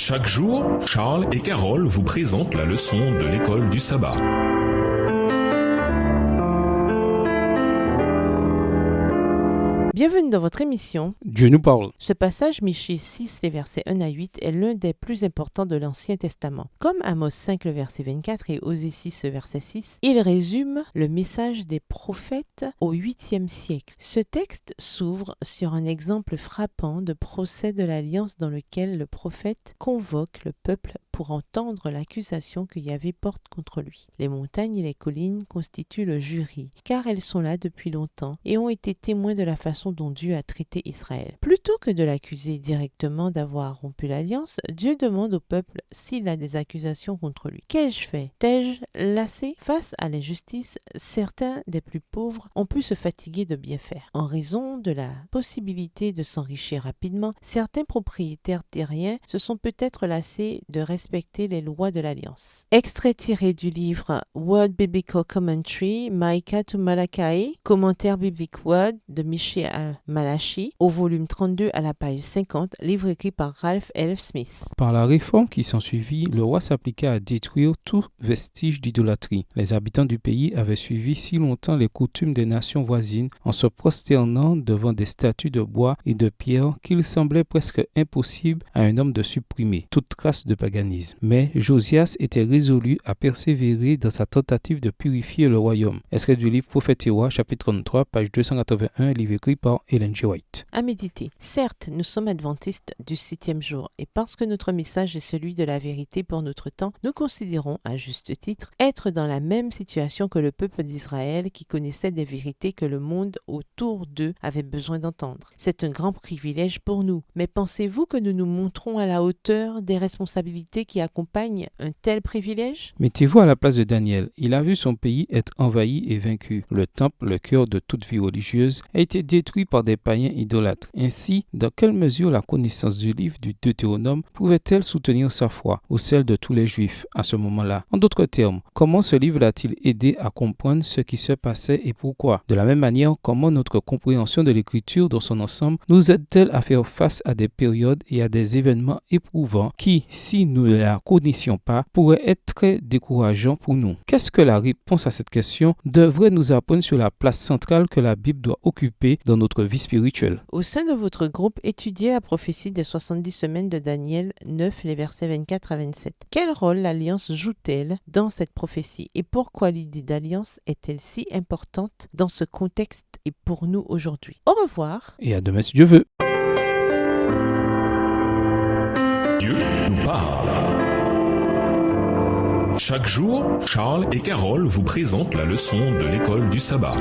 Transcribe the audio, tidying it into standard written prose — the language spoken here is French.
Chaque jour, Charles et Carole vous présentent la leçon de l'école du sabbat. Bienvenue dans votre émission. Dieu nous parle. Ce passage, Michée 6, les versets 1 à 8, est l'un des plus importants de l'Ancien Testament. Comme Amos 5, le verset 24 et Osée 6, le verset 6, il résume le message des prophètes au 8e siècle. Ce texte s'ouvre sur un exemple frappant de procès de l'alliance dans lequel le prophète convoque le peuple pour entendre l'accusation que Yahvé porte contre lui. Les montagnes et les collines constituent le jury, car elles sont là depuis longtemps et ont été témoins de la façon dont Dieu a traité Israël. Plutôt que de l'accuser directement d'avoir rompu l'alliance, Dieu demande au peuple s'il a des accusations contre lui. Qu'ai-je fait? T'ai-je lassé? Face à l'injustice, certains des plus pauvres ont pu se fatiguer de bien faire. En raison de la possibilité de s'enrichir rapidement, certains propriétaires terriens se sont peut-être lassés de respecter les lois de l'Alliance. Extrait tiré du livre Word Biblical Commentary, Micah to Malachi, commentaire biblique Word de Michée à Malachi, au volume 32 à la page 50, livre écrit par Ralph L. Smith. Par la réforme qui s'ensuivit, le roi s'appliqua à détruire tout vestige d'idolâtrie. Les habitants du pays avaient suivi si longtemps les coutumes des nations voisines en se prosternant devant des statues de bois et de pierre qu'il semblait presque impossible à un homme de supprimer toute trace de paganisme. Mais Josias était résolu à persévérer dans sa tentative de purifier le royaume. Extrait du livre Prophètes et Rois, chapitre 33, page 281, livre écrit par Ellen G. White. À méditer. Certes, nous sommes adventistes du 7e jour et parce que notre message est celui de la vérité pour notre temps, nous considérons, à juste titre, être dans la même situation que le peuple d'Israël qui connaissait des vérités que le monde autour d'eux avait besoin d'entendre. C'est un grand privilège pour nous, mais pensez-vous que nous nous montrons à la hauteur des responsabilités qui accompagnent un tel privilège? Mettez-vous à la place de Daniel. Il a vu son pays être envahi et vaincu. Le temple, le cœur de toute vie religieuse, a été détruit par des païens idolâtres. Ainsi, dans quelle mesure la connaissance du livre du Deutéronome pouvait-elle soutenir sa foi ou celle de tous les Juifs à ce moment-là? En d'autres termes, comment ce livre l'a-t-il aidé à comprendre ce qui se passait et pourquoi? De la même manière, comment notre compréhension de l'Écriture dans son ensemble nous aide-t-elle à faire face à des périodes et à des événements éprouvants qui, si nous ne la connaissions pas, pourraient être très décourageants pour nous? Qu'est-ce que la réponse à cette question devrait nous apprendre sur la place centrale que la Bible doit occuper dans notre vie spirituelle? Au sein de votre groupe, étudiez la prophétie des 70 semaines de Daniel 9, les versets 24 à 27. Quel rôle l'Alliance joue-t-elle dans cette prophétie et pourquoi l'idée d'Alliance est-elle si importante dans ce contexte et pour nous aujourd'hui? Au revoir. Et à demain si Dieu veut. Dieu nous parle. Chaque jour, Charles et Carole vous présentent la leçon de l'école du sabbat.